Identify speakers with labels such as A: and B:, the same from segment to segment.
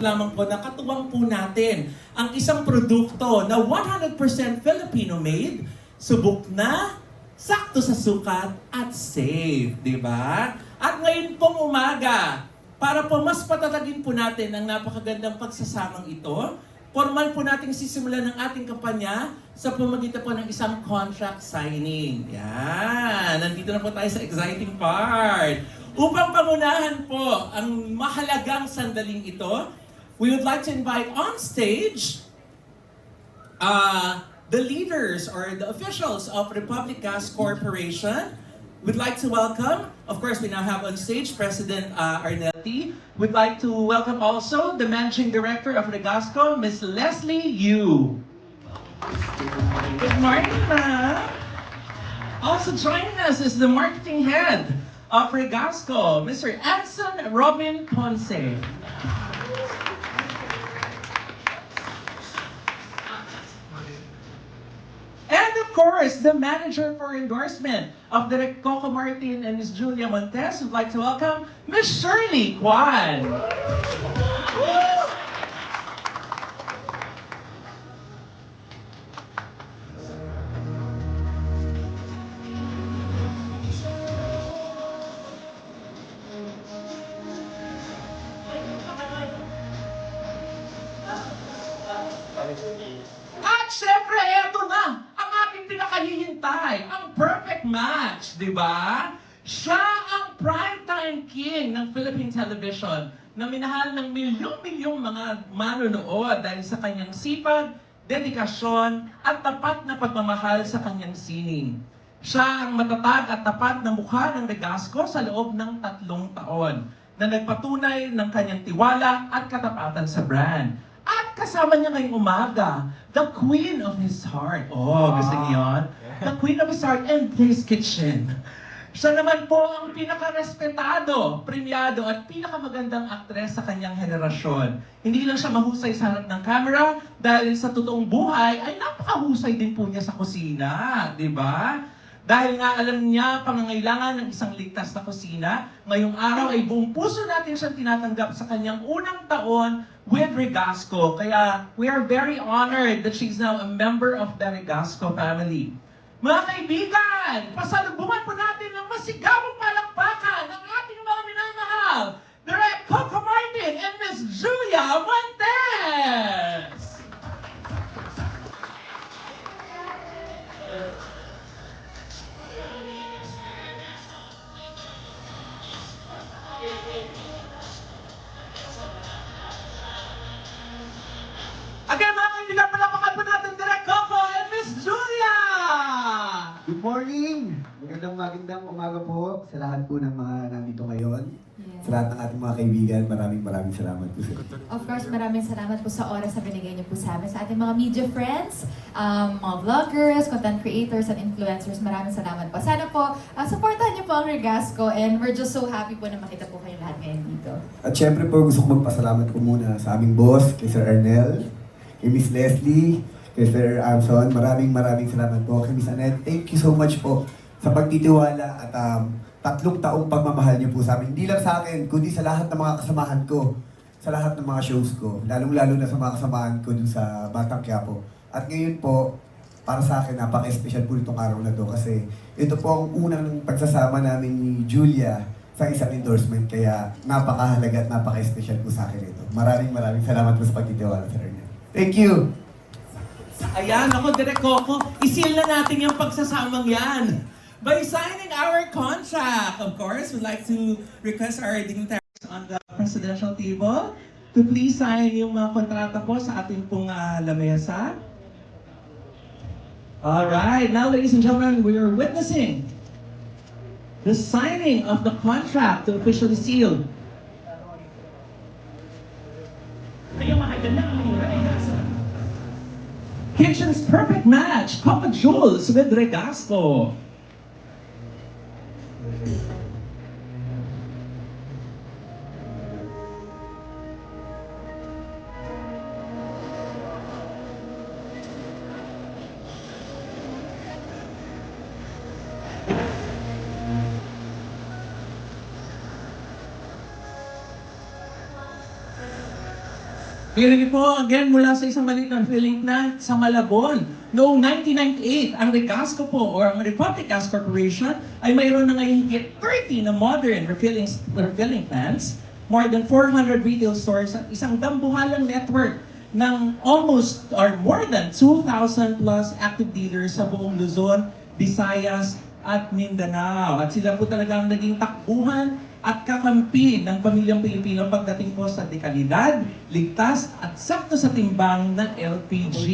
A: lamang po na katuwang po natin ang isang produkto na 100% Filipino-made, subok na, sakto sa sukat at safe, di ba? At ngayon pong umaga, para po mas patatagin po natin ang napakagandang pagsasamang ito, formal po nating sisimulan ng ating kampanya sa pamamagitan po ng isang contract signing. Yan, nandito na po tayo sa exciting part. Upang pangunahan po ang mahalagang sandaling ito, we would like to invite on stage the leaders or the officials of Republic Gas Corporation. We'd like to welcome, of course, we now have on stage President Arnelty. We'd like to welcome also the Managing Director of Regasco, Ms. Leslie Yu. Good morning, ma'am. Also joining us is the Marketing Head of Regasco, Mr. Anson Robin Ponce. And of course, the manager for endorsement of the Coco Martin and Ms. Julia Montes would like to welcome Ms. Shirley Kwan. At syempre, eto na ang ating pinakahihintay, ang perfect match, di ba? Siya ang primetime king ng Philippine television na minahal ng milyong-milyong mga manonood dahil sa kanyang sipag, dedikasyon, at tapat na pagmamahal sa kanyang sining. Siya ang matatag at tapat na mukha ng Regasco sa loob ng 3 taon na nagpatunay ng kanyang tiwala at katapatan sa brand. At kasama niya ngayong umaga, the Queen of his heart. Oh, gusto niyo yun? The Queen of his heart and his kitchen. Siya naman po ang pinaka-respetado, premiado at pinakamagandang aktres sa kanyang henerasyon. Hindi lang siya mahusay sa harap ng camera dahil sa totoong buhay ay napakahusay din po niya sa kusina, di ba? Dahil nga alam niya pangangailangan ng isang ligtas na kusina, ngayong araw ay buong puso natin siyang tinatanggap sa kanyang unang taon with Regasco. Kaya we are very honored that she's now a member of the Regasco family. Mga kaibigan, pasalubungan po natin ng masigabong palakpakan ng ating mga minamahal, Direk Coco Martin and Ms. Julia Montes! Again, mga kaibigan, palapakan po natin Direk Coco and Ms. Julia!
B: Good morning! Magandang umaga po sa lahat po ng mga nandito ngayon.
C: Yes.
B: Sa lahat ng ating mga kaibigan, maraming salamat po sa inyo.
C: Of course, maraming salamat po sa oras na binigay niyo po sa amin, sa ating mga media friends, mga vloggers, content creators, and influencers. Maraming salamat po. Sana po, supportahan niyo po ang Regasco and we're just so happy po na makita po kayo lahat ngayon dito.
B: At syempre po, gusto ko magpasalamat po muna sa aming boss, kay Sir Arnel, kay Miss Leslie, kay Sir Anson. Maraming salamat po. Kay Miss Annette, thank you so much po sa pagtitiwala at 3 taong pagmamahal niyo po sa amin. Hindi lang sa akin, kundi sa lahat ng mga kasamahan ko, sa lahat ng mga shows ko, lalong-lalo na sa mga kasamahan ko dun sa Batang Quiapo. At ngayon po, para sa akin, napaka-special po itong araw na to kasi ito po ang unang pagsasama namin ni Julia sa isang endorsement, kaya napakahalaga at napaka-special po sa akin ito. Maraming salamat po sa pagtitiwala, Sir Arnel. Thank you!
A: Ayan, ako, Direk Coco, isil na natin yung pagsasamang yan. By signing our contract, of course, we'd like to request our dignitaries on the presidential table to please sign yung mga kontrata po sa ating pong lamesa. Alright, now ladies and gentlemen, we are witnessing the signing of the contract to officially seal. Kitchen's perfect match, Papa Jules with Regasco. Hearing po, again, mula sa isang maliit na filling plant sa Malabon. Noong 1998, ang Regasco po, or ang Republic Gas Corporation, ay mayroon na ngayon higit 30 na modern refilling plants, more than 400 retail stores, at isang dambuhalang network ng almost or more than 2,000 plus active dealers sa buong Luzon, Visayas, at Mindanao. At sila po talagang naging takbuhan at kakampi ng pamilyang Pilipino pagdating po sa dekalidad, ligtas at sakto sa timbang ng LPG.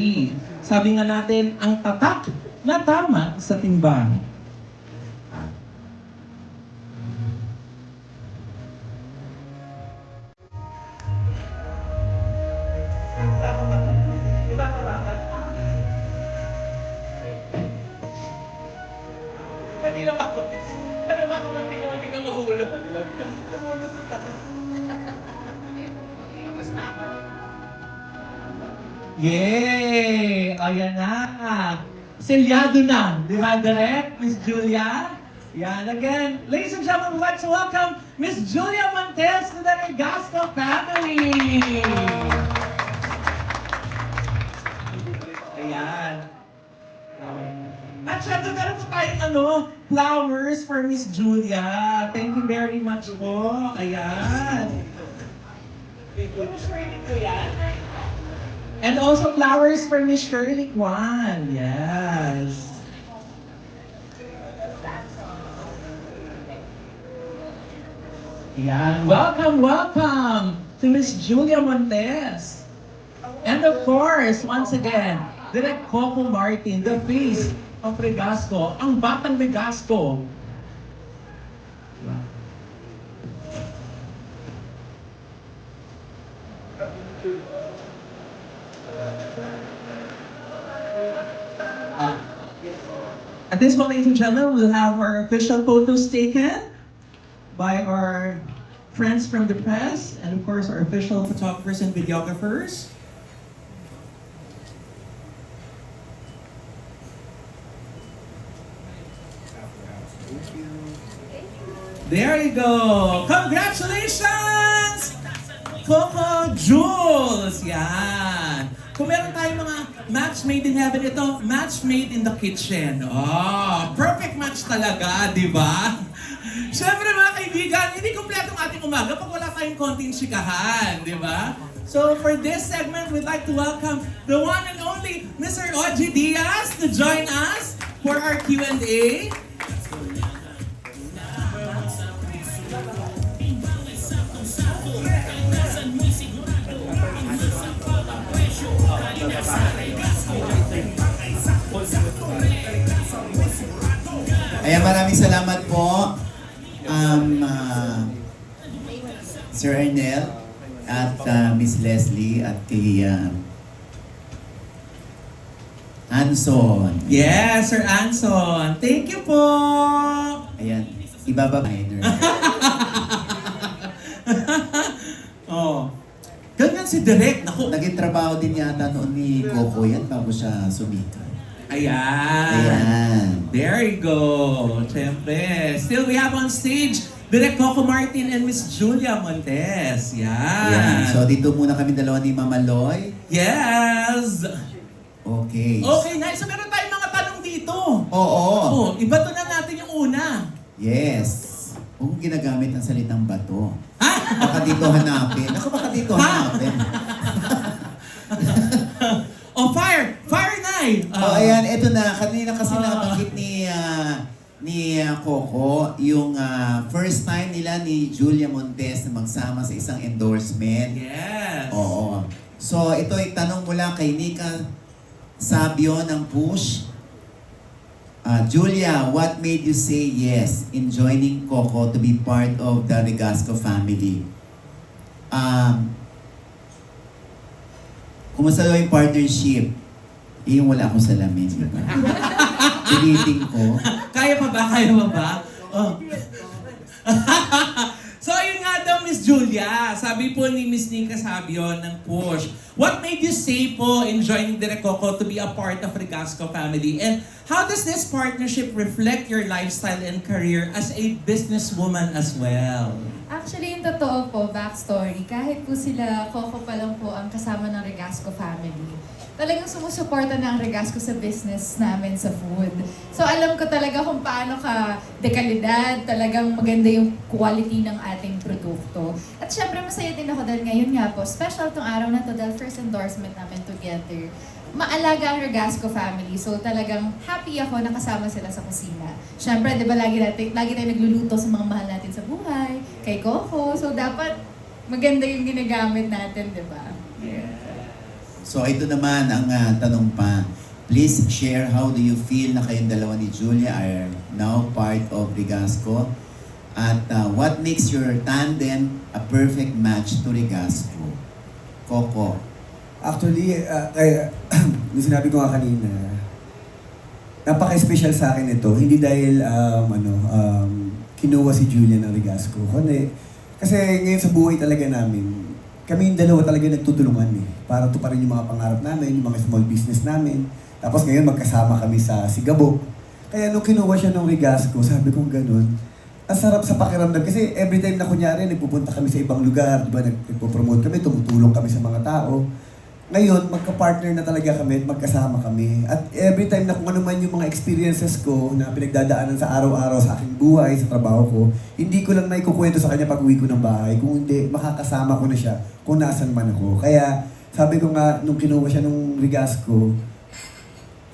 A: Sabi nga natin, ang tatak na tama sa timbang. Kanina ako. Kanina ako ng tingnan mahulog. Yay! Ayan na. Selyado na. Di ba, Direk? Miss Julia? Yan again. Ladies and gentlemen, let's welcome Miss Julia Montes to the Regasco family. Ayan. At syempre, meron po tayong flowers for Miss Julia. Thank you very much po. Ayan. And also flowers for Miss Shirley Kwan. Yes. Ayan. Welcome, welcome to Miss Julia Montes. And of course, once again, Direk Coco Martin, the face of Regasco, ang batang Regasco. At this point, ladies and gentlemen, we'll have our official photos taken by our friends from the press and of course our official photographers and videographers. There you go! Congratulations! Coco Jules! Yan! Kung meron tayong mga match made in heaven, ito, match made in the kitchen. Oh, perfect match talaga, di ba? Siyempre mga kaibigan, hindi kompleto ang ating umaga pag wala tayong konting chikahan, di ba? So for this segment, we'd like to welcome the one and only Mr. Oji Diaz to join us for our Q&A.
D: Ayan, maraming salamat po, Sir Ernel at Miss Leslie at kay Anson.
A: Yes, Sir Anson. Thank you po!
D: Ayan, ibaba minor.
A: Oh. Ganyan si Direk. Naku.
D: Naging trabaho din yata noon ni Coco yan bago siya sumikat.
A: Ayan.
D: Ayan.
A: There you go. Siyempre. Still, we have on stage Direk Coco Martin and Miss Julia Montes. Yan.
D: Ayan. So dito muna kami dalawa ni Mama Loy.
A: Yes!
D: Okay.
A: Okay, nice. So meron tayong mga tanong dito.
D: Oo.
A: Oh, ibato na natin yung una.
D: Yes. Huwag mong ginagamit ang salitang bato.
A: Ha?
D: Baka dito hanapin. Ako baka dito hanapin.
A: Oh, fire! Fire, Nay!
D: Ayan, eto na. Kanina kasi nabanggit ni Coco, yung first time nila ni Julia Montes na magsama sa isang endorsement.
A: Yes!
D: Oo. So, ito ay tanong mula kay Nika Sabio ng Push. Julia, what made you say yes in joining Coco to be part of the Regasco family? Kumusta daw yung partnership? Yung wala akong salamin, di ba? Piliting ko.
A: Kaya pa ba? Kaya pa ba? Oh. So, ayun nga daw, Miss Julia, sabi po ni Miss Nika Sabio ng Push, what made you say po in joining Direk Coco to be a part of Regasco family? And how does this partnership reflect your lifestyle and career as a businesswoman as well?
C: Actually, yung totoo po, backstory, kahit po sila, Coco pa lang po ang kasama ng Regasco family. Talagang sumusuporta na ang Regasco sa business namin sa food. So alam ko talaga kung paano ka dekalidad, talagang maganda yung quality ng ating produkto. At syempre masaya din ako dahil ngayon nga po, special tong araw na to dahil first endorsement namin together. Maalaga ang Regasco family. So talagang happy ako na kasama sila sa kusina. Syempre, di ba lagi tayo nagluluto sa mga mahal natin sa buhay, kay Coco. So dapat maganda yung ginagamit natin, di ba?
D: So ito naman ang tanong pa. Please share how do you feel na kayong dalawa ni Julia are now part of Regasco? At what makes your tandem a perfect match to Regasco? Coco.
B: Actually, yung sinabi ko nga kanina, napaka-special sa akin ito. Hindi dahil kinuha si Julia ng Regasco. Kasi ngayon sa buhay talaga namin, kami yung dalawa talaga nagtutulungan para tuparin yung mga pangarap namin, yung mga small business namin. Tapos ngayon magkasama kami sa Sigabok. Kaya nung kinuha siya ng Regasco, sabi kong ganun, ang sarap sa pakiramdam. Kasi every time na kunyari, nagpupunta kami sa ibang lugar, diba, nagpo-promote kami, tumutulong kami sa mga tao. Ngayon, magka-partner na talaga kami at magkasama kami. At every time na kung ano man yung mga experiences ko na pinagdadaanan sa araw-araw sa aking buhay, sa trabaho ko, hindi ko lang naikukwento sa kanya pag uwi ko ng bahay. Kung hindi, makakasama ko na siya kung nasan man ako. Kaya sabi ko nga, nung kinuha siya nung Regasco,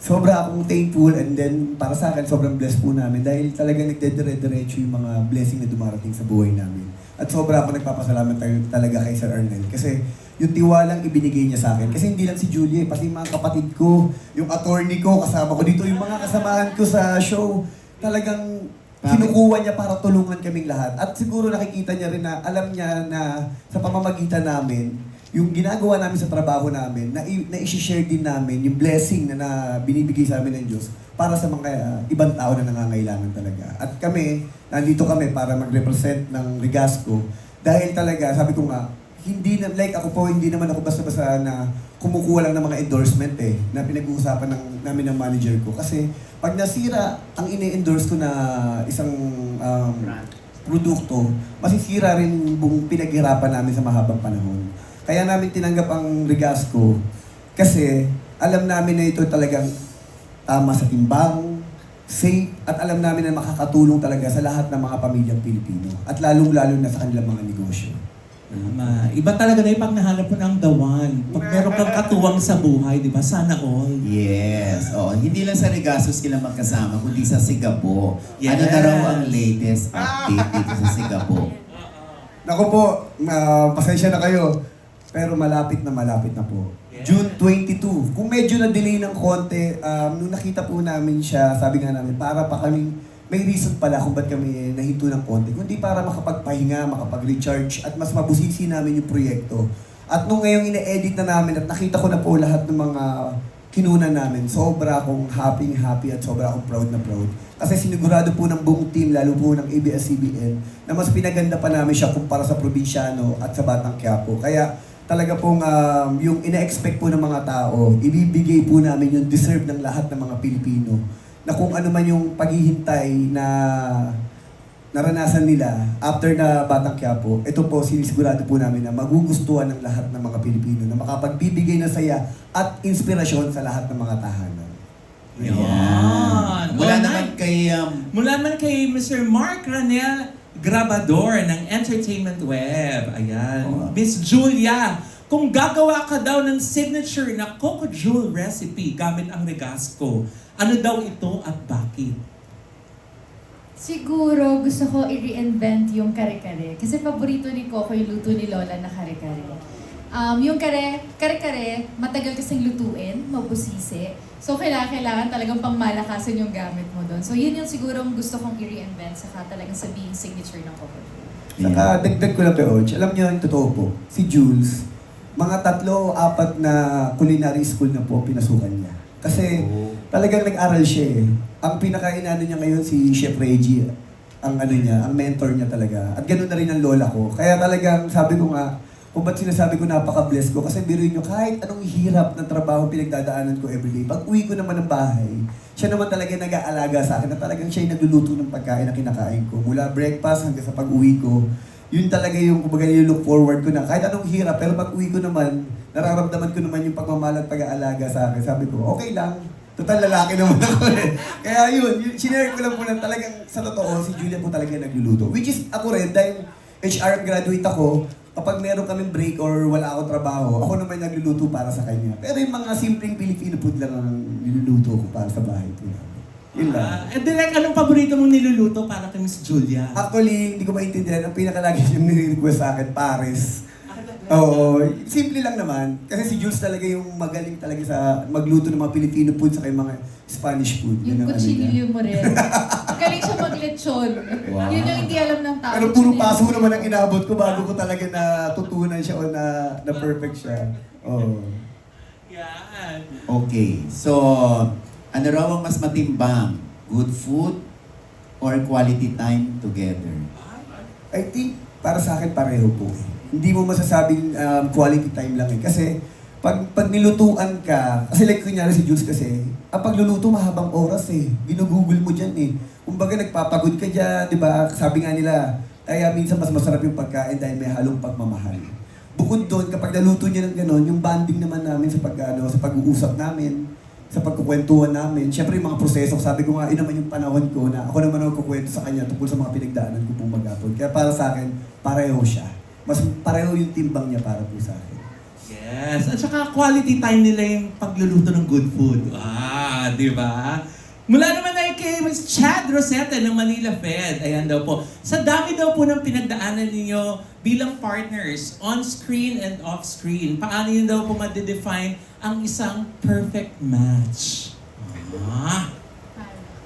B: sobra akong thankful and then para sa akin, sobrang blessed po namin dahil talagang nagdedire-diretso yung mga blessing na dumarating sa buhay namin. At sobra ako nagpapasalamat talaga kay Sir Arnel kasi yung tiwalang ibinigay niya sa akin. Kasi hindi lang si Julia, pati yung mga kapatid ko, yung attorney ko, kasama ko dito, yung mga kasamahan ko sa show, talagang kinukuha niya para tulungan kaming lahat. At siguro nakikita niya rin na, alam niya na sa pamamagitan namin, yung ginagawa namin sa trabaho namin, na i-share din namin yung blessing na binibigay sa amin ng Diyos para sa mga ibang tao na nangangailangan talaga. At kami, nandito kami para mag-represent ng Regasco dahil talaga, sabi ko nga, hindi na, like ako po, hindi naman ako basta-basta na kumukuha lang ng mga endorsement na pinag-uusapan namin ng manager ko. Kasi pag nasira ang ine-endorse ko na isang produkto, masisira rin buong pinaghirapan namin sa mahabang panahon. Kaya namin tinanggap ang Regasco kasi alam namin na ito talagang tama sa timbang, safe, at alam namin na makakatulong talaga sa lahat ng mga pamilyang Pilipino at lalong-lalo na sa kanilang mga negosyo.
A: Tama. Iba talaga na yung pag nahanap mo ng the one. Pag meron kang katuwang sa buhay, di ba? Sana all.
D: Yes. Oh, hindi lang sa Regasco sila magkasama, kundi sa Sigabo.
A: Yes.
D: Ano na raw ang latest update dito sa Sigabo?
B: Naku po, pasensya na kayo, pero malapit na po.
A: Yeah.
B: June 22. Kung medyo na-delay ng konti, nung nakita po namin siya, sabi nga namin, para pa kaming may reason pala kung ba't kami nahinto ng konti. Kundi para makapagpahinga, makapag-recharge, at mas mabusisi namin yung proyekto. At nung ngayong ine-edit na namin at nakita ko na po lahat ng mga kinunan namin, sobra akong happy at sobra akong proud na proud. Kasi sinigurado po ng buong team, lalo po ng ABS-CBN, na mas pinaganda pa namin siya kumpara sa probinsyano at sa Batang Quiapo. Kaya talaga pong yung ina-expect po ng mga tao, ibibigay po namin yung deserve ng lahat ng mga Pilipino na kung ano man yung paghihintay na naranasan nila after na Batang Quiapo, ito po sinisigurado po namin na magugustuhan ng lahat ng mga Pilipino na makapagbibigay ng saya at inspirasyon sa lahat ng mga tahanan.
A: Yan.
D: Mula
A: Oh,
D: naman kay...
A: Mula naman kay Mr. Mark Ranel Grabador ng Entertainment Web. Ayan.
D: Oh.
A: Miss Julia, kung gagawa ka daw ng signature na Coco Jewel recipe gamit ang Regasco, ano daw ito at bakit?
C: Siguro gusto ko i-reinvent yung kare-kare. Kasi paborito ni Coco yung luto ni Lola na kare-kare. Yung kare-kare, matagal kasing lutuin, mabusisi. So kailangan talagang pangmalakasan yung gamit mo doon. So yun yung siguro gusto kong i-reinvent saka talagang sabihin signature ng Coco.
B: Saka dagdag ko lang kay Och, alam niyo yung totoo po, si Jules, mga 3 o 4 na culinary school na po pinasukan niya. Kasi talagang nag-aral siya eh. Ang pinakainano niya ngayon si Chef Reggie. ang ano niya, ang mentor niya talaga. At ganoon na rin ang lola ko. Kaya talagang sabi ko nga, kung ba't sinasabi ko napaka-bless ko, kasi biruin nyo, kahit anong hirap ng trabaho pinagdadaanan ko everyday, pag uwi ko naman ng bahay, siya naman talaga nag-aalaga sa akin, na talagang siya yung nagluluto ng pagkain na kinakain ko. Mula breakfast hanggang sa pag-uwi ko, yun talaga yung kumbaga look forward ko na kahit anong hirap, pero pag uwi ko naman, nararamdaman ko naman yung pagmamahal at pag-aalaga sa akin. Sabi ko, okay lang. Total lalaki naman ako eh. Kaya yun, sinare ko lang po na talagang sa totoo, si Julia po talaga nagluluto. Which is ako rin, dahil HR graduate ako, kapag meron kaming break or wala akong trabaho, ako naman nagluluto para sa kanya. Pero yung mga simpleng Filipino food lang ang niluluto ko para sa bahay ko. Yun lang.
A: And direct, anong paborito mong niluluto para kay Miss Julia?
B: Actually, hindi ko maintindihan. Ang pinakalagi yung nire-request sa akin, Paris. Oo, simple lang naman. Kasi si Jules talaga yung magaling talaga sa magluto ng mga Filipino food sa mga Spanish food.
C: Yung
B: Yun ang ano niya.
C: kutsilyo mo rin. Magaling siya maglechon.
D: Wow.
C: Yun yung hindi alam ng tao.
B: Pero puro paso naman ang inabot ko bago ko talaga natutunan siya o na perfect siya. Oo.
A: Yan.
D: Okay, so ano raw ang mas matimbang? Good food or quality time together?
B: I think para sa akin pareho po. Hindi mo masasabing quality time lang eh. Kasi pag nilutuan ka, kasi like kunyari si Jules kasi, ang pagluluto mahabang oras eh. Ginugugol mo dyan eh. Kumbaga nagpapagod ka dyan, di ba? Sabi nga nila, kaya minsan mas masarap yung pagkain dahil may halong pagmamahal. Bukod doon, kapag naluto niya ng gano'n, yung bonding naman namin sa sa pag-uusap namin, sa pagkukwentuhan namin. Siyempre yung mga proseso, sabi ko nga, yun naman yung panahon ko na ako naman ang kukwento sa kanya tungkol sa mga pinagdaanan ko pong maghapon. Kaya para sa akin, pareho siya. Mas pareho yung timbang niya para po sa akin.
A: Yes. At saka quality time nila yung pagluluto ng good food. Di ba? Mula naman ay kay Ms. Chad Rosetta ng Manila Fed. Ayan daw po. Sa dami daw po ng pinagdaanan ninyo bilang partners, on-screen and off-screen, paano yun daw po ma-define ang isang perfect match?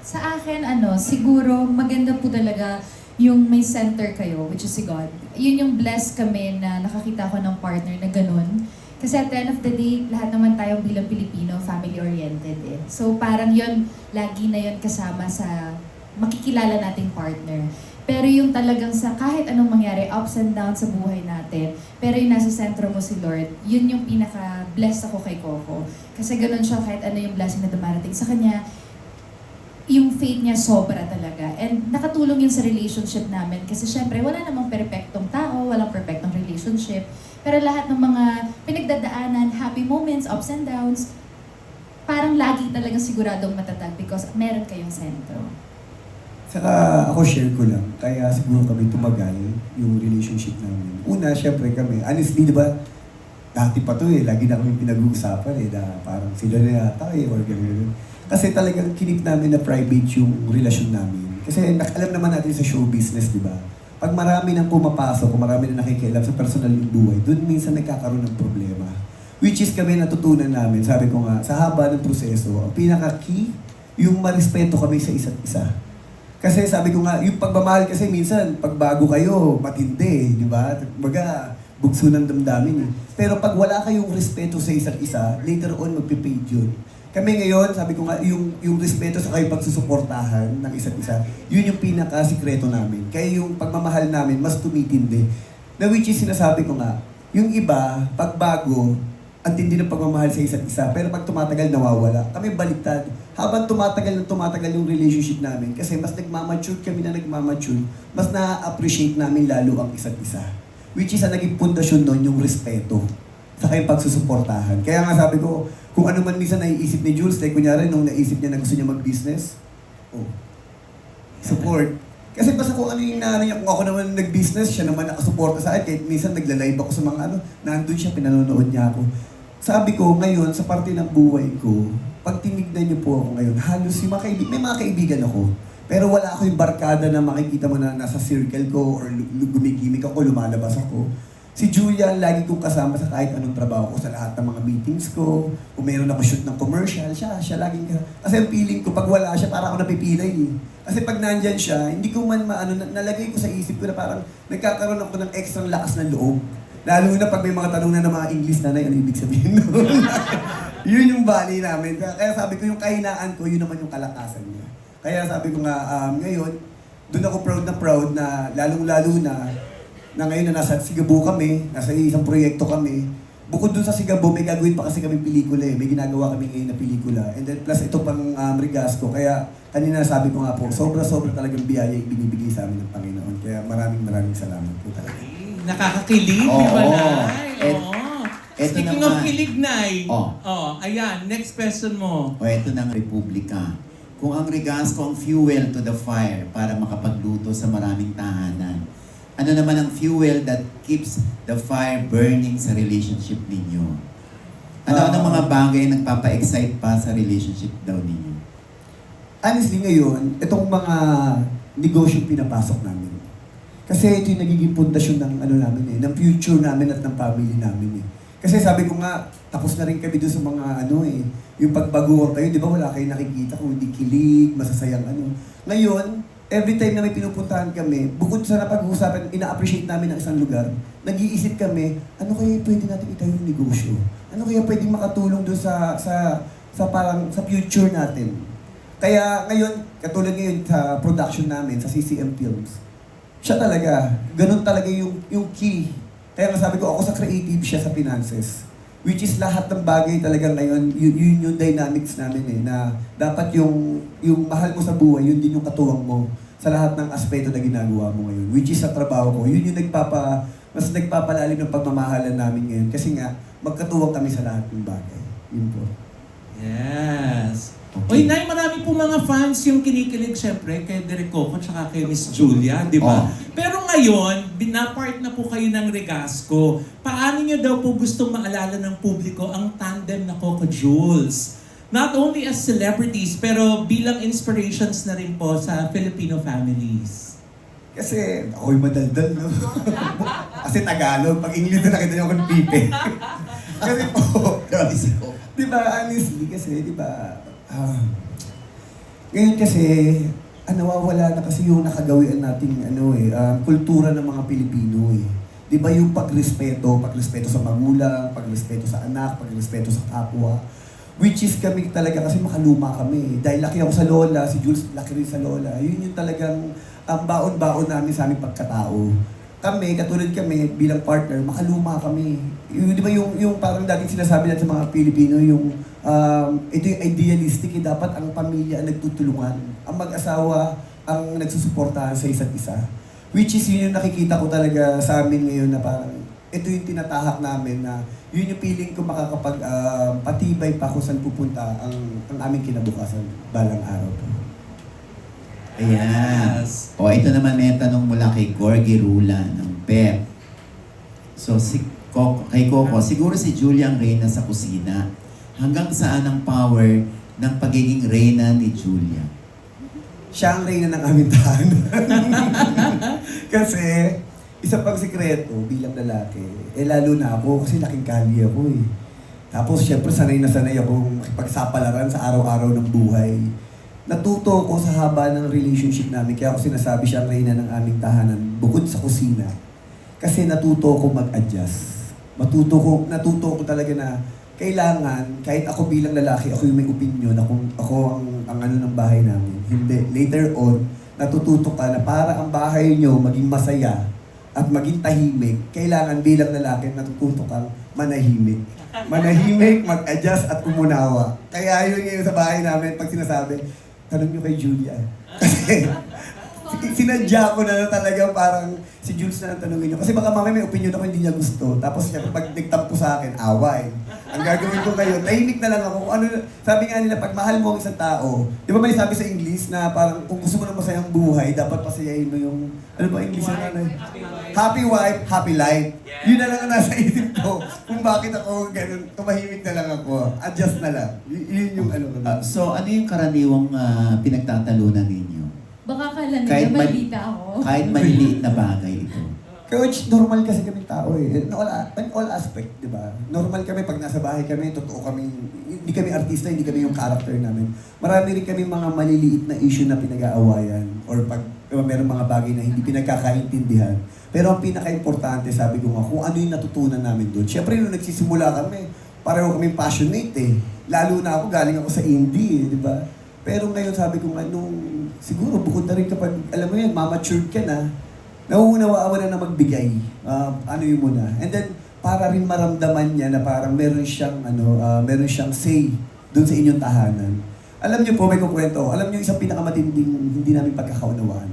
C: Sa akin, siguro maganda po talaga yung may center kayo, which is si God. Yun yung blessed kami na nakakita ko ng partner na ganun. Kasi at the end of the day, lahat naman tayo bilang Pilipino, family-oriented eh. So parang yun, lagi na yun kasama sa makikilala nating partner. Pero yung talagang sa kahit anong mangyari, ups and downs sa buhay natin, pero yung nasa sentro mo si Lord, yun yung pinaka-blessed ako kay Coco. Kasi ganun siya kahit ano yung blessing na dumarating sa kanya, yung faith niya sobra talaga. And nakatulong yun sa relationship namin. Kasi syempre, wala namang perfectong tao, walang perfectong relationship. Pero lahat ng mga pinagdadaanan, happy moments, ups and downs, parang lagi talagang siguradong matatag because meron kayong sentro.
B: Saka ako share ko lang, kaya siguro kami tumagal yung relationship namin. Una, syempre kami, honestly, di ba, dati pa to eh, lagi na kami pinag-uusapan eh, na parang sila na yata eh, or gano'n. Kasi talagang kinip namin na private yung relasyon namin. Kasi alam naman natin sa show business, di ba? Pag marami nang pumapasok, kung marami na nakikialam sa personal yung buhay, doon minsan nagkakaroon ng problema. Which is kami natutunan namin, sabi ko nga, sa haba ng proseso, ang pinaka-key, yung marespeto kami sa isa't isa. Kasi sabi ko nga, yung pagmamahal kasi minsan, pag bago kayo, matindi, di ba? Baga, bugso ng damdamin eh. Pero pag wala kayong respeto sa isa't isa, later on magpipade yun. Kami ngayon, sabi ko nga, yung respeto sa kayo pagsusuportahan ng isa't isa, yun yung pinaka-sikreto namin. Kaya yung pagmamahal namin, mas tumitindi. Na which is sinasabi ko nga, yung iba, pag bago, ang tindi ng pagmamahal sa isa't isa. Pero pag tumatagal, nawawala. Kami baliktad. Habang tumatagal yung relationship namin, kasi mas nagmamature kami na nagmamature, mas na-appreciate namin lalo ang isa't isa. Which is ang naging pundasyon nun, yung respeto sa kayong pagsusuportahan. Kaya nga sabi ko, kung ano man minsan naiisip ni Jules, like kunyari nung naisip niya na gusto niya mag-business, support. Kasi basta kung ano yung naano niya, kung ako naman nag-business, siya naman nakasuporta sa akin, kahit minsan nagla-live ako sa mga nandun siya, pinanonood niya ako. Sabi ko, ngayon, sa parte ng buhay ko, pag tinignan niyo po ako ngayon, halos yung may mga kaibigan ako, pero wala ako yung barkada na makikita mo na nasa circle ko or gumigimik ako, lumalabas ako. Si Julia, lagi kong kasama sa kahit anong trabaho ko, sa lahat ng mga meetings ko. Kung meron ako shoot ng commercial, siya laging kasama. Kasi ang feeling ko, pag wala siya, parang ako napipilay eh. Kasi pag nandyan siya, hindi ko man nalagay ko sa isip ko na parang nagkakaroon ako ng extra lakas ng loob. Lalo na pag may mga tanong na ng mga English na ano ibig sabihin nun. Yun yung bali namin. Kaya sabi ko, yung kahinaan ko, yun naman yung kalakasan niya. Kaya sabi ko nga, ngayon, doon ako proud na lalong-lalo na ngayon na nasa Sigabu kami, nasa isang proyekto kami. Bukod dun sa Sigabu, may gagawin pa kasi kami pelikula eh. May ginagawa kami ngayon na pelikula. And then plus ito pang Rigasco. Kaya kanina sabi ko nga po, sobra-sobra talagang biyaya yung binibigay sa amin ng Panginoon. Kaya maraming salamat po talaga.
A: Nakakakilig,
D: Oo.
A: di ba, Nay?
D: Et-
A: Oo.
D: eto
A: Speaking
D: naman.
A: of kilig, Nay.
D: Oh.
A: Ayan, next question mo.
D: O ito ng Republika. Kung ang Rigasco ang fuel to the fire para makapagluto sa maraming tahanan, ano naman ang fuel that keeps the fire burning sa relationship ninyo? Ano ang mga bagay na nagpapa-excite pa sa relationship daw ninyo?
B: Honestly ngayon, itong mga negosyo pinapasok namin. Kasi ito yung nagiging pundasyon ng namin ng future namin at ng family namin eh. Kasi sabi ko nga, tapos na rin kami doon sa mga yung pagbaguhan kayo, di ba wala kayong nakikita kung hindi kilig, masasayang Ngayon, every time na may pinupuntahan kami, bukod sa napag-uusapan, ina-appreciate namin ang isang lugar, nag-iisip kami, ano kaya pwede natin itayo yung negosyo? Ano kaya pwedeng makatulong doon sa future natin? Kaya ngayon, katulad ngayon sa production namin, sa CCM Films, siya talaga, ganun talaga yung key. Kaya nasabi ko, ako sa creative, siya sa finances. Which is lahat ng bagay talaga ngayon, yun yung dynamics namin na dapat yung mahal mo sa buhay, yun din yung katuwang mo sa lahat ng aspeto na ginagawa mo ngayon. Which is sa trabaho ko, yun yung mas nagpapalalim ng pagmamahalan namin ngayon. Kasi nga, magkatuwang kami sa lahat ng bagay. Yun po.
A: Yes. Oy,
D: Okay.
A: Nay, marami po mga fans yung kinikilig siyempre kay Derek Coco at kay Miss Julia, di ba?
D: Oh.
A: Pero ngayon, binapart na po kayo ng Rigasco. Paano nyo daw po gustong maalala ng publiko ang tandem na Coco Jules? Not only as celebrities, pero bilang inspirations na rin po sa Filipino families.
B: Kasi ako'y madaldal, no? Kasi Tagalog, pag English na nakita niyo ako ng pipe. Kasi po,
D: Grabe si Coco.
B: di ba, honestly, kasi, di ba, ngayon kasi, nawawala na kasi yung nakagawian nating kultura ng mga Pilipino eh. Di ba yung pagrespeto sa magulang, pagrespeto sa anak, pagrespeto sa kapwa. Which is kami talaga kasi makaluma kami. Dahil laki ako sa lola, si Jules laki rin sa lola. Yun yung talagang baon-baon namin sa aming pagkatao. Kami, katulad kami, bilang partner, makaluma kami. Di ba yung parang dating sinasabi natin sa mga Pilipino, ito yung idealistic, dapat ang pamilya ang nagtutulungan. Ang mag-asawa ang nagsusuportahan sa isa't isa. Which is yun yung nakikita ko talaga sa amin ngayon na parang ito yung tinatahak namin na yun yung feeling ko patibay pa kung saan pupunta ang aming kinabukasan balang araw po.
D: Ayan.
A: Yes.
D: O ito naman may tanong mula kay Gorgie Rula ng PEP. So kay Coco, siguro si Julia ang reyna sa kusina. Hanggang saan ang power ng pagiging reyna ni Julia?
B: Siya ang reyna ng aming tahanan. Kasi, isa pang sikreto bilang lalaki, lalo na ako kasi laking kali ako eh. Tapos syempre sanay na sanay akong pagsapalaran sa araw-araw ng buhay. Natuto ko sa haba ng relationship namin, kaya ako sinasabi siya ang reyna ng aming tahanan bukod sa kusina. Kasi natuto ko mag-adjust. Natuto ko talaga na kailangan, kahit ako bilang lalaki, ako yung may opinion, ako ang ng bahay namin. Hindi. Later on, natututo ka na para ang bahay nyo maging masaya at maging tahimik, kailangan bilang lalaki natututo kang manahimik. Manahimik, mag-adjust at umunawa. Kaya yun ngayon sa bahay namin, pag sinasabi, tanong nyo kay Julia. Kasi sinadya ko na talaga parang si Jules na tanongin nyo. Kasi baka mamaya may opinion ako hindi niya gusto. Tapos siya pag nagtampo sa akin, away. Ang gagawin ko ngayon, tahimik na lang ako. Kung ano, sabi nga nila, pag mahal mo ang isang tao, di ba may sabi sa English na parang kung gusto mo ng masayang buhay, dapat pasayahin mo yung, ano ba English na happy wife, happy life. Yun na lang ang nasa isip ko. Kung bakit ako ganun, tumahimik na lang ako. Adjust na lang. Yun yung ano ko.
D: So ano yung karaniwang pinagtatalunan ninyo?
C: Baka kala
D: Kahit
C: nila
D: mal-
C: balita ako.
D: Kahit maliliit na bagay ito.
B: Coach, normal kasi kami tao eh. In all aspect, di ba? Normal kami pag nasa bahay kami, totoo kami, hindi kami artista, hindi kami yung character namin. Marami rin kami mga maliliit na issue na pinag-aawayan or pag meron mga bagay na hindi pinagkakaintindihan. Pero ang pinaka-importante, sabi ko nga, kung ano yung natutunan namin doon. Siyempre, nung nagsisimula kami, pareho kami passionate eh. Lalo na ako, galing ako sa indie eh, di ba? Pero ngayon sabi ko nga, siguro bukod na rin kapag, alam mo yan, mamature ka na, nauunawaan na magbigay. Ano yun muna. And then, para rin maramdaman niya na parang meron siyang say doon sa inyong tahanan. Alam niyo po, may kukwento. Alam niyo, isang pinakamatinding hindi namin pagkakaunawaan.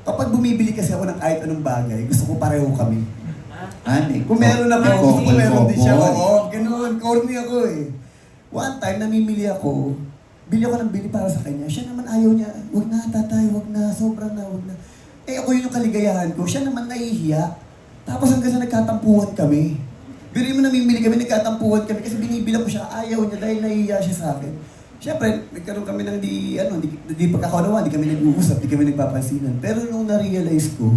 B: Kapag bumibili kasi ako ng kahit anong bagay, gusto ko pareho kami. Kung meron ako, kung meron din siya. Oo, ganun. Corny ako eh. One time, namimili ako, bili ako ng bili para sa kanya. Siya naman ayaw niya, wag na tatay, wag na, sobra na, wag na. Eh ako yun yung kaligayahan ko, siya naman nahihiya. Tapos hanggang sa nagkatampuhan kami. Bili mo namimili kami, nagkatampuhan kami kasi binibilang ko siya, ayaw niya dahil nahihiya siya sa akin. Siyempre, nagkaroon kami ng di pagkakaunawaan, di kami nag-uusap, di kami nagpapansinan. Pero nung na-realize ko,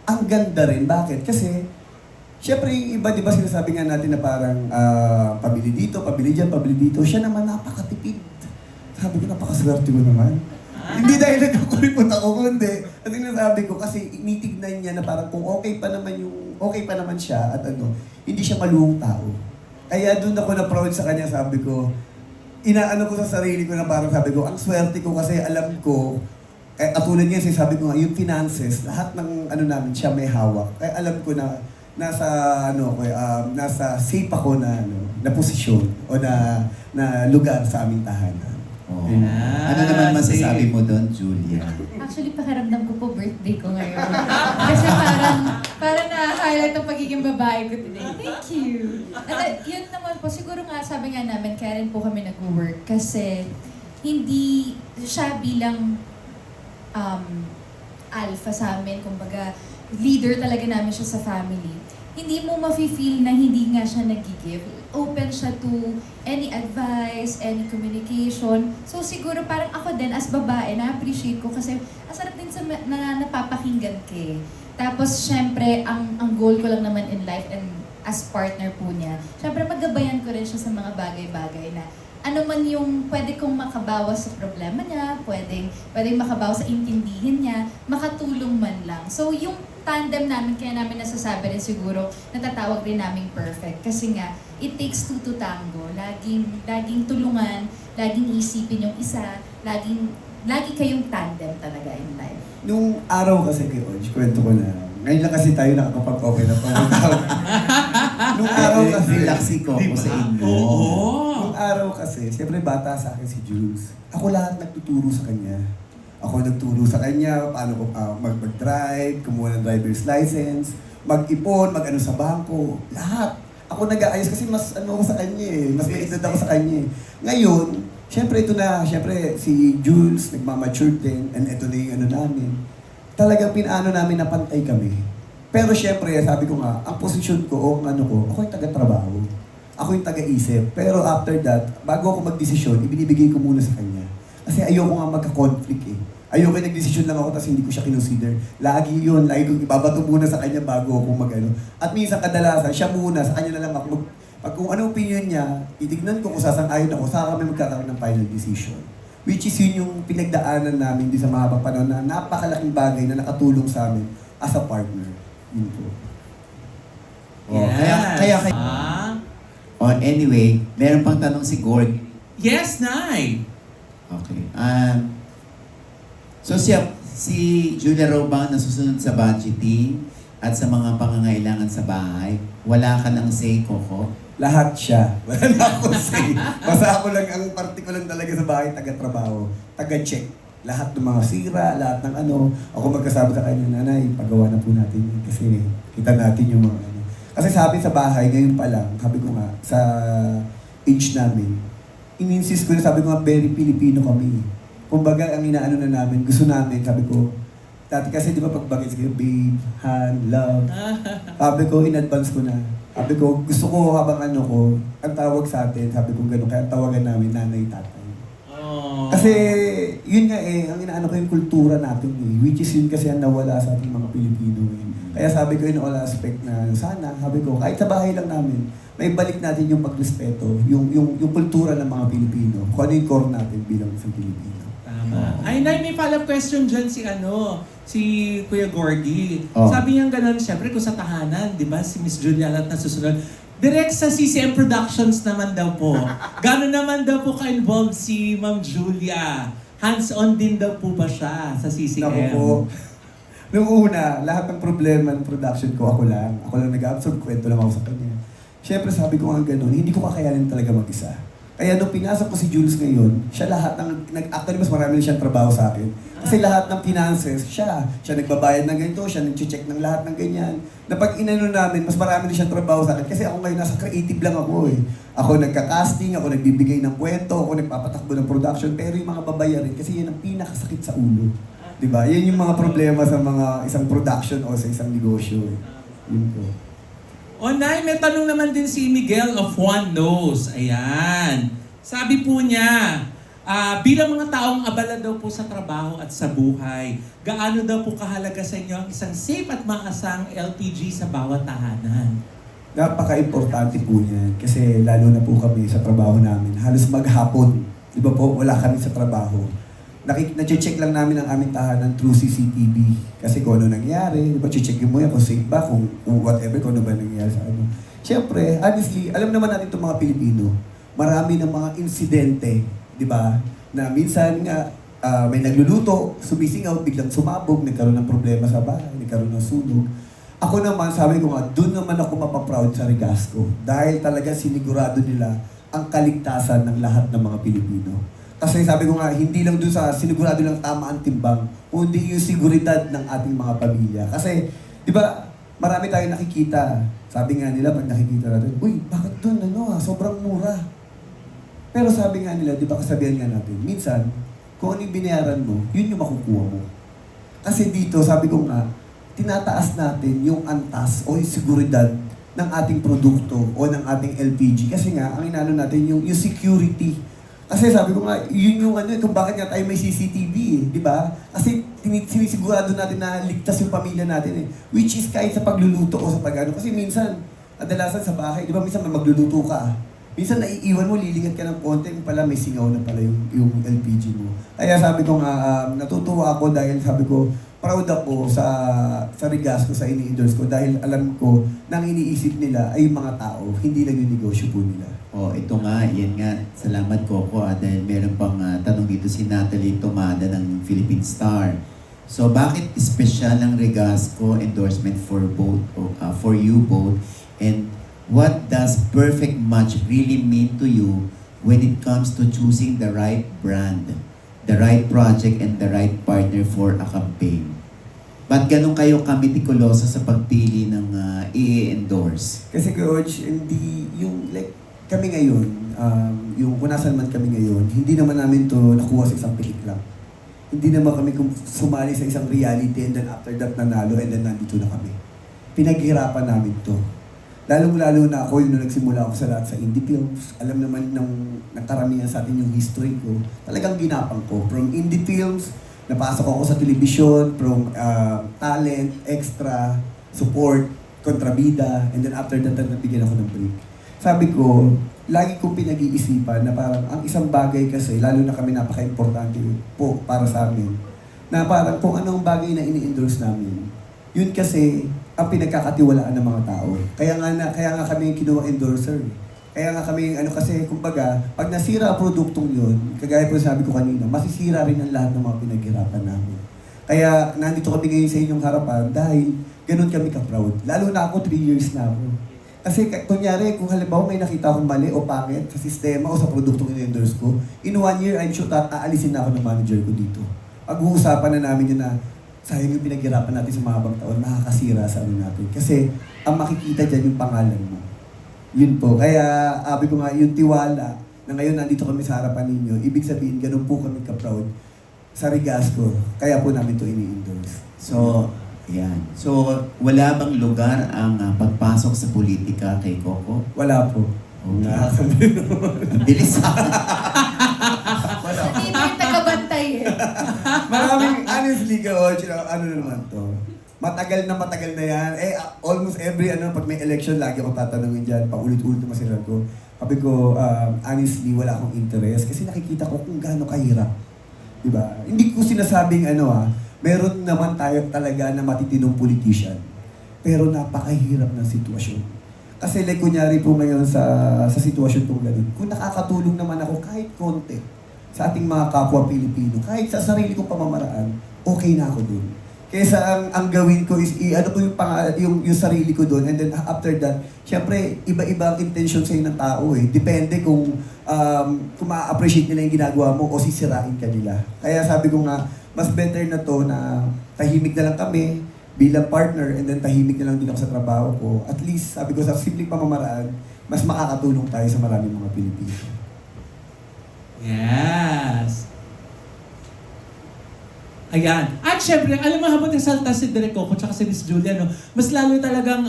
B: ang ganda rin. Bakit? Kasi, siyempre, yung iba, di ba sinasabi nga natin na parang pabili dito, pabili dyan, pabili dito. Siya naman napakatipid. Sabi ko, napakaswerte ko naman. Hindi dahil nagkakuripot ako, kundi. At sinasabi ko, kasi initignan niya na parang kung okay pa naman siya at hindi siya maluwang tao. Kaya doon ako na-proud sa kanya, sabi ko, inaano ko sa sarili ko na parang sabi ko, ang swerte ko kasi alam ko, katulad niya, sabi ko nga, yung finances, lahat ng namin, siya may hawak. Kaya alam ko na nasa safe ako na posisyon o na lugar sa aming tahanan.
D: Oh. Ano naman masasabi mo doon, Julia?
C: Actually, pakiramdam ko po birthday ko ngayon. Kasi parang na-highlight ang pagiging babae ko today. Thank you! At yun naman po, siguro nga sabi nga namin, kaya rin po kami nag-work kasi hindi siya bilang alpha sa amin, kumbaga leader talaga namin siya sa family. Hindi mo mafe-feel na hindi nga siya nag-give. Open siya to any advice, any communication. So siguro parang ako din as babae, na-appreciate ko kasi asarap din na napapakinggan ka eh. Tapos syempre, ang goal ko lang naman in life and as partner po niya, syempre magabayan ko rin siya sa mga bagay-bagay na ano man yung pwede kong makabawas sa problema niya, pwedeng makabawas sa intindihin niya, makatulong man lang. So yung tandem namin, kaya namin nasasabi rin siguro, natatawag rin namin perfect. Kasi nga, it takes two to tango. Laging tulungan, laging isipin yung isa, lagi kayong tandem talaga in life.
B: Nung araw kasi kay Oj, kwento ko na, ngayon lang kasi tayo nakakapag-open na Nung araw kasi,
D: Relaxiko ko sa inyo.
B: Nung araw kasi, siyempre bata sa akin si Jules. Ako lahat nagtuturo sa kanya. Ako nagturo sa kanya, paano ko mag-drive, kumuha ng driver's license, mag-ipon, mag-ano sa bangko, lahat. Ako nag-aayos kasi mas ako sa kanya eh, mas may edad ako sa kanya eh. Ngayon, siyempre si Jules nagmamature din, and ito na yung namin. Talagang pinaano namin na pantay kami. Pero siyempre, sabi ko nga, ang posisyon ko ako yung taga-trabaho. Ako yung taga-isip. Pero after that, bago ako mag-desisyon, ibinibigay ko muna sa kanya. Kasi ayoko nga magka-conflict eh. Ayoko yung nag-desisyon lang ako tapos hindi ko siya kinonsider. Lagi kong ibabato muna sa kanya bago ako mag-ano. At minsan kadalasan, siya muna, sa kanya na lang ako. Pag kung ano opinion niya, titignan ko kung sasang-ayon ako, saka kami magkakaroon ng final decision. Which is yun yung pinagdaanan namin di sa mahabang panahon na napakalaking bagay na nakatulong sa amin as a partner. Yun po.
D: Kaya anyway, meron pang tanong si Gord.
A: Yes, Nay!
D: Okay. So si Julia Robang nasusunod sa budgeting at sa mga pangangailangan sa bahay. Wala ka ng say, Coco?
B: Lahat siya. Wala na ako say. Basta ako lang, ang party ko lang talaga sa bahay, taga-trabaho, taga-check. Lahat ng mga sira, lahat ng ako magkasabi sa kanya, nanay, pagawa na po natin yun kasi kita natin yung mga Kasi sabi sa bahay, ngayon pa lang, sabi ko nga, sa age namin, in-insist ko na, sabi ko nga, very Filipino kami. Kumbaga, ang inaano na namin, gusto namin, sabi ko, dati kasi di ba pagbagay sige, babe, han, love. Sabi ko, in advance ko na. Sabi ko, gusto ko habang ang tawag sa atin, sabi ko gano'n, kaya tawagan namin nanay, tatay.
A: Oh.
B: Kasi, yun nga ang inaano ko yung kultura natin which is yun kasi ang nawala sa ating mga Pilipino Kaya sabi ko in all aspect na sana, sabi ko, kahit sa bahay lang namin, may balik natin yung pagrespeto, yung kultura ng mga Pilipino, kung ano yung core natin bilang isang Pilipino.
A: Tama. Ay, Nay, may follow-up question dyan si Kuya Gorgie.
D: Oh.
A: Sabi niya gano'n, syempre kung sa tahanan, di ba, si Miss Julia lang nasusunod, Direct sa CCM Productions naman daw po. Gano'n naman daw po ka-involved si Ma'am Julia? Hands-on din daw po ba siya sa CCM?
B: Naku po. Nung una, lahat ng problema ng production ko, ako lang. Ako lang nag-absorb, kwento lang ako sa kanya. Siyempre sabi ko nga ganun, hindi ko kakayanin talaga mag-isa. Kaya nung pinasok ko si Jules ngayon, siya lahat ng, actually mas marami na siyang trabaho sa akin. Kasi lahat ng finances, siya nagbabayad ng ganito, siya nag-check ng lahat ng ganyan. Na pag inano namin, mas marami na siyang trabaho sa akin. Kasi ako ngayon, nasa creative lang ako eh. Ako nagka-casting, ako nagbibigay ng kwento, ako nagpapatakbo ng production, pero yung mga babayarin, kasi yan ang pinakasakit sa ulo. Diba? Yan yung mga problema sa mga isang production o sa isang negosyo eh. Yun po.
A: O Nay, may tanong naman din si Miguel of One Knows. Ayan. Sabi po niya, bilang mga taong abala daw po sa trabaho at sa buhay, gaano daw po kahalaga sa inyo ang isang safe at maasang LPG sa bawat tahanan?
B: Napaka-importante po niyan kasi lalo na po kami sa trabaho namin. Halos maghapon, di ba po, wala kami sa trabaho. Na-check lang namin ang aming tahanan through CCTV. Kasi kung ano nangyari, di ba, check mo yan kung safe ba, kung whatever, kung ano ba nangyari sa ano. Siyempre, honestly, alam naman natin itong mga Pilipino, marami ng mga insidente, di ba, na minsan nga, may nagluluto, sumisingaw, biglang sumabog, nagkaroon ng problema sa bahay, nagkaroon ng sunog. Ako naman, sabi ko nga, doon naman ako mapaproud sa Regasco. Dahil talaga sinigurado nila ang kaligtasan ng lahat ng mga Pilipino. Kasi sabi ko nga, hindi lang doon sa sinigurado lang tama ang timbang, kundi yung seguridad ng ating mga pamilya. Kasi, di ba, marami tayong nakikita. Sabi nga nila, pag nakikita natin, uy, bakit doon, sobrang mura. Pero sabi nga nila, di ba, kasabihan nga natin, minsan, kung ano yung binayaran mo, yun yung makukuha mo. Kasi dito, sabi ko nga, tinataas natin yung antas o yung seguridad ng ating produkto o ng ating LPG. Kasi nga, ang inano natin yung security. Kasi sabi ko nga, yun yung ano, kung bakit nga tayo may CCTV eh, di ba? Kasi sinisigurado natin na ligtas yung pamilya natin eh. Which is kahit sa pagluluto o sa pag-ano. Kasi minsan, kadalasan sa bahay, di ba minsan may magluluto ka. Minsan naiiwan mo, lilingat ka ng konti, pala may singaw na pala yung LPG mo. Kaya sabi ko nga, natutuwa ako dahil sabi ko, proud ako sa Regasco, sa ini-endorse ko dahil alam ko nang iniisip nila ay yung mga tao, hindi lang yung negosyo po nila.
D: Oh, ito nga, yan nga. Salamat Coco dahil meron pang tanong dito si Natalie Tomada ng Philippine Star. So, bakit special ang Regasco endorsement for both for you both? And what does perfect match really mean to you when it comes to choosing the right brand, the right project, and the right partner for a campaign? Ba't ganun kayo kamitikuloso sa pagpili ng i-endorse?
B: Kasi Coach, hindi yung like kami ngayon, yung kung nasan man kami ngayon, hindi naman namin to nakuha sa isang pilik lang. Hindi naman kami sumali sa isang reality and then after that nanalo and then nandito na kami. Pinaghirapan namin to. Lalong-lalo na ako yung nagsimula ako sa lahat sa indie films. Alam naman ng karamihan sa atin yung history ko. Talagang ginapang ko. From indie films, napasok ako sa telebisyon, from talent, extra, support, kontrabida, and then after that, nabigyan ako ng break. Sabi ko, lagi kong pinag-iisipan na parang ang isang bagay kasi, lalo na kami napaka-importante po para sa amin, na parang kung anong bagay na ini-endorse namin, yun kasi ang pinagkakatiwalaan ng mga tao. Kaya nga kami kinuha endorser. Kaya nga kami, kasi, kumbaga, pag nasira ang produktong yun, kagaya po sabi ko kanina, masisira rin ang lahat ng mga pinaghirapan namin. Kaya nandito kami ngayon sa inyong harapan dahil ganun kami ka-proud. Lalo na ako, 3 years na ako. Kasi kunyari, kung halimbawa may nakita akong mali o pangit sa sistema o sa produktong in-endorse ko, in 1 year, I'm sure aalisin na ako ng manager ko dito. Pag-uusapan na namin yun na sayang yung pinaghirapan natin sa mga habang taon, makakasira sa ano natin. Kasi ang makikita dyan yung pangalan mo. Yun po. Kaya sabi ko nga, yung tiwala na ngayon nandito kami sa harapan ninyo, ibig sabihin, ganun po kami ka-proud sa Regasco. Kaya po namin to ini-endorse.
D: So, yan. So, wala bang lugar ang pagpasok sa politika kay Coco?
B: Wala po.
D: Okay. Bilis
B: Wala po.
C: Hindi yung tagabantay eh.
B: Maraming, honestly, Coach, ano na naman to. Matagal na yan. Almost every, pag may election, lagi ako tatanungin dyan. Paulit-ulit na masiran ko. Sabi ko, honestly, wala akong interest. Kasi nakikita ko kung gaano kahirap. Diba? Hindi ko sinasabing meron naman tayo talaga na matitinong politician. Pero napakahirap ng sitwasyon. Kasi like kunyari po ngayon sa sitwasyon po ganun, kung nakakatulong naman ako kahit konti sa ating mga kapwa Pilipino, kahit sa sarili kong pamamaraan, okay na ako dun. Kaysa ang gawin ko is ano ko yung sarili ko doon, and then after that, syempre iba-iba ang intention sa'yo ng tao eh. Depende kung ma-appreciate nila yung ginagawa mo o sisirain ka nila. Kaya sabi ko nga, mas better na to na tahimik na lang kami bilang partner, and then tahimik na lang din ako sa trabaho ko. At least, sabi ko sa simpleng pamamaraan, mas makakatulong tayo sa maraming mga Pilipino.
A: Yes. Ayan. At syempre, alam mo, habang nagsalta si Direk Coco tsaka si Miss Julia, no, mas lalo talagang,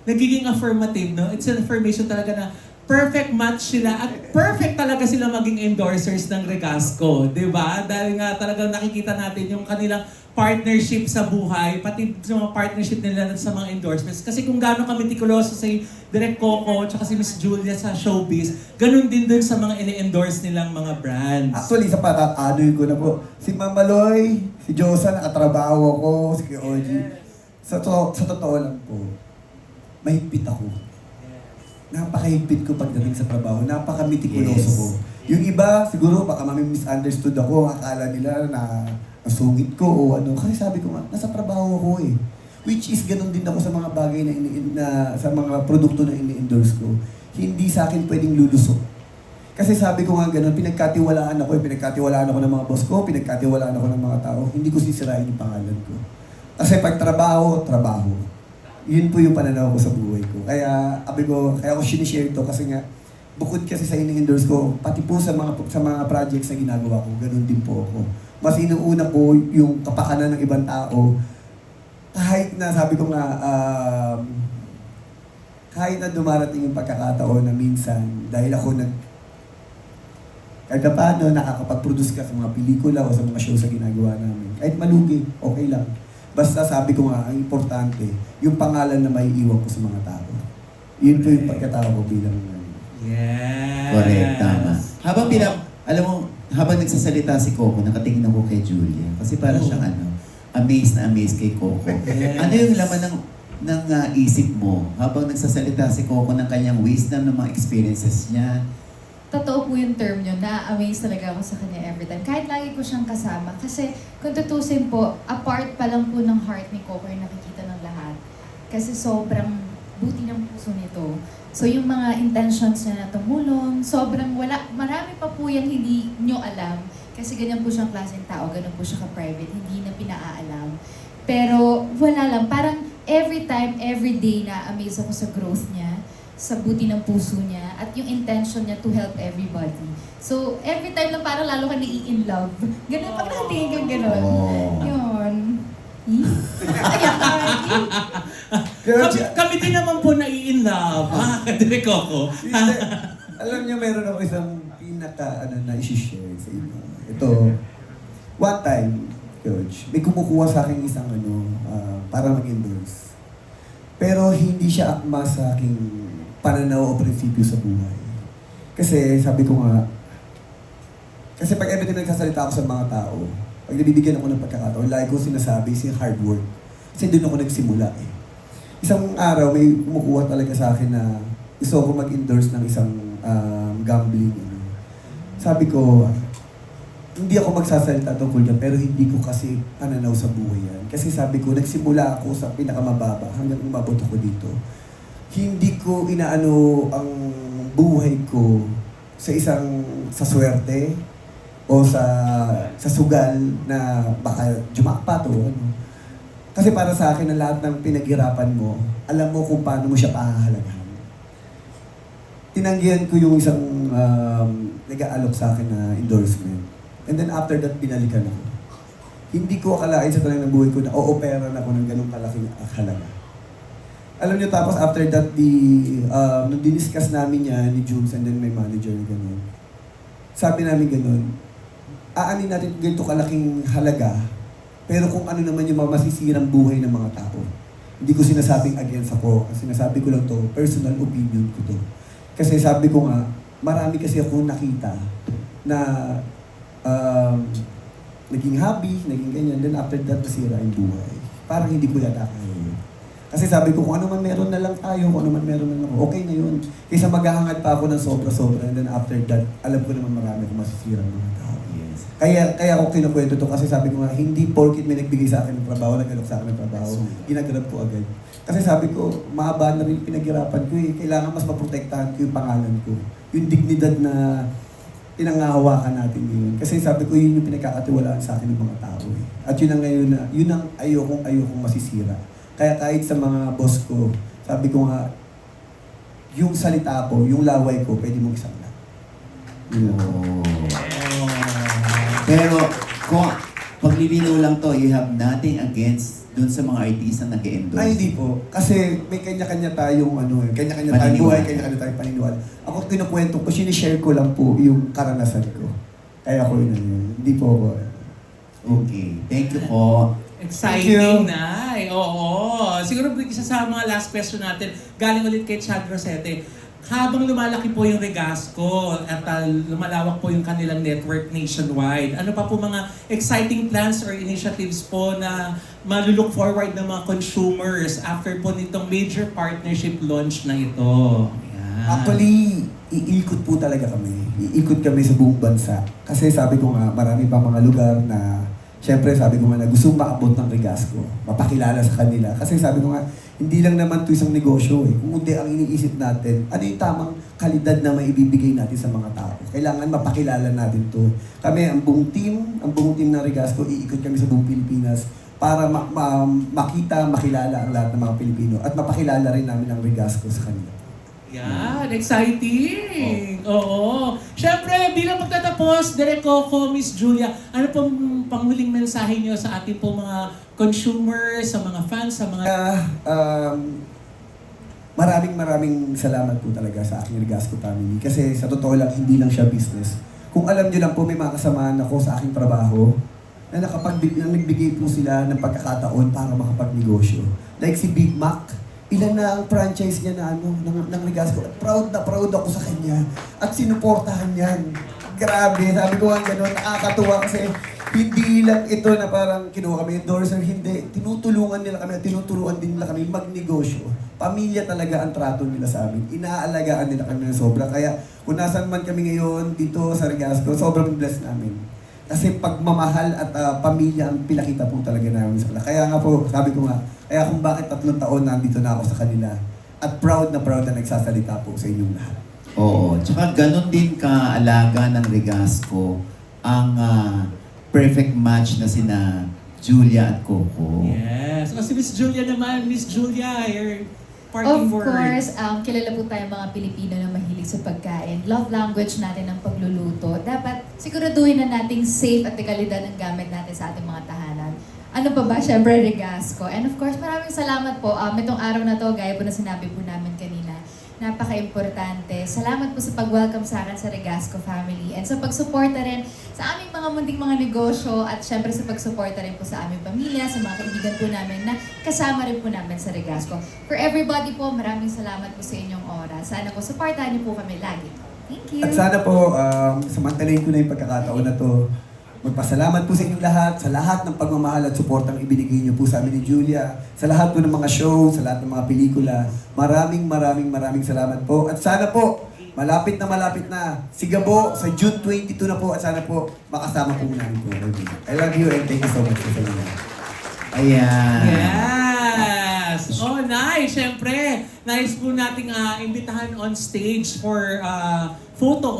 A: nagiging affirmative, no? It's an affirmation talaga na perfect match sila at perfect talaga sila maging endorsers ng Regasco, di ba? Dahil nga talagang nakikita natin yung kanilang partnership sa buhay, pati sa mga partnership nila sa mga endorsements. Kasi kung gaano kami tikuloso si Direk Coco tsaka si Miss Julia sa showbiz, ganun din dun sa mga ini-endorse nilang mga brands.
B: Actually, sa patatadoy ko na po, si Mama Loy, si Josa, nakatrabaho ko, si Kuya Oji. Sa totoo lang po, mahigpit ako. Napakahigpit ko pagdating sa trabaho, napaka-mitikuloso ko. Yung iba, siguro baka mami-misunderstood ako, akala nila na nasungit ko o ano. Kasi sabi ko nga, nasa trabaho ko eh. Which is, ganun din ako sa mga bagay na sa mga produkto na ini-endorse ko. Hindi sa akin pwedeng lulusok. Kasi sabi ko nga ganun, pinagkatiwalaan ako ng mga boss ko, pinagkatiwalaan ako ng mga tao. Hindi ko sisirain yung pangalan ko. Kasi pag trabaho, trabaho. Yun po yung pananaw ko sa buhay ko. Kaya, kaya ako sinishare ito kasi nga, bukod kasi sa ini-endorse ko, pati po sa mga projects na ginagawa ko, ganun din po ako. Mas inuuna po yung kapakanan ng ibang tao. Kahit na, sabi ko nga, kahit na dumarating yung pagkakataon na minsan, dahil ako kahit paano nakakapag-produce ka sa mga pelikula o sa mga show sa ginagawa namin. Kahit malugi, okay lang. Basta sabi ko nga, ang importante, yung pangalan na maiiwan ko sa mga tao. Yun po yung pagkatao ko bilang
A: Yes.
D: Correct, tama. Alam mo, habang nagsasalita si Coco, nakatingin ako kay Julia. Kasi parang siyang amazed na amazed kay Coco.
A: Yes.
D: Ano yung laman ng isip mo habang nagsasalita si Coco ng kanyang wisdom, ng mga experiences niya?
C: Totoo po yung term yun, na-amaze talaga ako sa kanya every time. Kahit lagi ko siyang kasama. Kasi kung tutusin po, apart pa lang po ng heart ni Coco yung nakikita ng lahat. Kasi sobrang buti ng puso nito. So yung mga intentions niya na tumulong, sobrang marami pa po yung hindi nyo alam. Kasi ganyan po siyang klaseng tao, ganun po siya ka-private, hindi na pinaalam. Pero wala lang, parang every time, every day na-amaze ako sa growth niya, sa buti ng puso niya, at yung intention niya to help everybody. So, every time lang parang lalo ka in love. Ganun, pag nakatingin kang ganun.
D: Oh.
C: Yun.
A: Kami din naman po in love, Direk Coco.
B: Alam niyo, meron ako isang na isi-share sa inyo. Ito, one time, Coach, may kumukuha sa akin isang para mag-endorse. Pero hindi siya akma sa aking pananaw o prinsipyo sa buhay. Kasi sabi ko nga, kasi pag everything nagsasalita ako sa mga tao, pag nabibigyan ako ng pagkakataon, lagi ko sinasabi si hard work. Kasi doon ako nagsimula eh. Isang araw, may kumukuha talaga sa akin na gusto ko mag-endorse ng isang gambling. Sabi ko, hindi ako magsasalita tungkol dyan, pero hindi ko kasi pananaw sa buhay yan. Kasi sabi ko, nagsimula ako sa pinakamababa hanggang umabot ako dito. Hindi ko inaano ang buhay ko sa swerte o sa sugal na baka jumakpat o ano. Kasi para sa akin, ang lahat ng pinaghirapan mo, alam mo kung paano mo siya pahahalagahan. Tinanggihan ko yung isang nag-aalok sa akin na endorsement. And then after that, binalikan ako. Hindi ko akalain sa talagang buhay ko na o-opera na ako ng ganung kalaking halaga. Alam niyo, tapos after that, nung diniscuss namin yan ni Jules and then my manager na gano'n, sabi namin gano'n, aanin natin ganito kalaking halaga, pero kung ano naman yung masisirang buhay ng mga tao. Hindi ko sinasabing against ako, sinasabi ko lang to, personal opinion ko to. Kasi sabi ko nga, marami kasi ako nakita na naging hobby, naging ganyan, then after that, nasira yung buhay. Parang hindi ko yata kaya yun. Kasi sabi ko, kung ano man meron na lang tayo, kung ano man meron na lang, okay na yun. Kaysa maghahangad pa ako ng sobra-sobra, and then after that, alam ko naman marami akong masisirang mga tao.
D: Yes.
B: Kaya ako kinukwento to kasi sabi ko nga, hindi porkit may nagbigay sa akin ng trabaho, nag-alok sa akin ng trabaho, ginagrab ko agad. Kasi sabi ko, mahaba na rin pinaghirapan ko eh. Kailangan mas maprotektahan ko yung pangalan ko. Yung dignidad na pinangahawakan natin yun. Kasi sabi ko, yun yung pinagkakatiwalaan sa akin ng mga tao eh. At yun ang ngayon na, yun ang ayokong masisira. Kaya kahit sa mga boss ko, sabi ko nga, yung salita ko, yung laway ko, pwede mong isang lang. Yun lang.
D: Pero, kung paglilinaw lang to, you have nothing against dun sa mga artista na nag-endorse.
B: Ay, hindi po. Kasi may kanya-kanya tayong kanya-kanya tayong
D: Paniniwala.
B: buhay, kanya-kanya tayong paniniwala. Ako kinukwento ko, sinishare ko lang po yung karanasan ko. Kaya ako yun. Hindi po ako.
D: Okay. Thank you po.
A: Exciting na. Oo. Siguro isa sa mga last question natin, galing ulit kay Chad Rosete. Habang lumalaki po yung Regasco at lumalawak po yung kanilang network nationwide, ano pa po mga exciting plans or initiatives po na malulook forward ng mga consumers after po nitong major partnership launch na ito? Yan.
B: Actually, iikot po talaga kami. Iikot kami sa buong bansa. Kasi sabi ko nga, marami pa mga lugar na, syempre sabi ko nga na gusto maabot ng Regasco, mapakilala sa kanila. Kasi sabi ko nga, hindi lang naman ito isang negosyo eh. Kung hindi ang iniisip natin, ano yung tamang kalidad na maibibigay natin sa mga tao. Kailangan mapakilala natin to. Kami, ang buong team ng Regasco, iikot kami sa buong Pilipinas para makita, makilala ang lahat ng mga Pilipino at mapakilala rin namin ang Regasco sa kanila.
A: Yan, exciting! Oo. Siyempre, bilang magtatapos, Direk Coco, Miss Julia, ano pong panghuling mensahe niyo sa ating po mga consumers, sa mga fans, sa mga...
B: Maraming salamat po talaga sa aking Regasco family. Kasi sa totoo lang, hindi lang siya business. Kung alam niyo lang po, may mga kasamahan ako sa aking trabaho na nagbigay po sila ng pagkakataon para makapagnegosyo. Like si Big Mac, ilan na ang franchise niya na ng Regasco. At proud ako sa kanya. At sinuportahan yan. Grabe, sabi ko nga gano'n, nakakatuwa kasi hindi lang ito na parang kinuha kami endorser, hindi. Tinutulungan nila kami at tinuturuan din nila kami magnegosyo. Pamilya talaga ang trato nila sa amin. Inaalagaan nila kami ng sobra. Kaya kung nasan man kami ngayon dito sa Regasco, sobrang blessed namin. Kasi pagmamahal at pamilya ang pinakita po talaga namin sa kanila. Kaya nga po, sabi ko nga, kaya kung bakit 3 taon nandito na ako sa kanila. At proud na nagsasalita po sa inyong lahat.
D: Oo. Tsaka ganun din kaalaga ng Regasco ang perfect match na sina Julia at Coco.
A: Yes. O si Miss Julia naman, Miss Julia, your
C: Of
A: parting word.
C: course, kilala po tayo mga Pilipino na mahilig sa pagkain. Love language natin ang pagluluto. Dapat siguraduhin na nating safe at dekalidad ang gamit natin sa ating mga tahanan. Ano pa ba? Siyempre, Regasco. And of course, maraming salamat po. Itong araw na to, gaya po na sinabi po namin kanina, napaka-importante. Salamat po sa pag-welcome sa akin sa Regasco family and sa pagsuporta rin sa aming mga munting mga negosyo at syempre sa pagsuporta rin po sa aming pamilya, sa mga kaibigan po namin na kasama rin po namin sa Regasco. For everybody po, maraming salamat po sa inyong oras. Sana po supportahan niyo po kami lagi. Thank you!
B: At sana po, samantalayin ko na yung pagkakataon na to. Magpasalamat po sa inyong lahat, sa lahat ng pagmamahal at suportang ibinigay niyo po sa amin ni Julia, sa lahat po ng mga show, sa lahat ng mga pelikula. Maraming salamat po. At sana po, malapit na, Sigabo, sa June 22 na po, at sana po, makasama po namin po. I love you and thank you so much po sa inyo.
D: Ayan.
A: Yes! Oh, nice! Siyempre, nice po nating imbitahan on stage for photo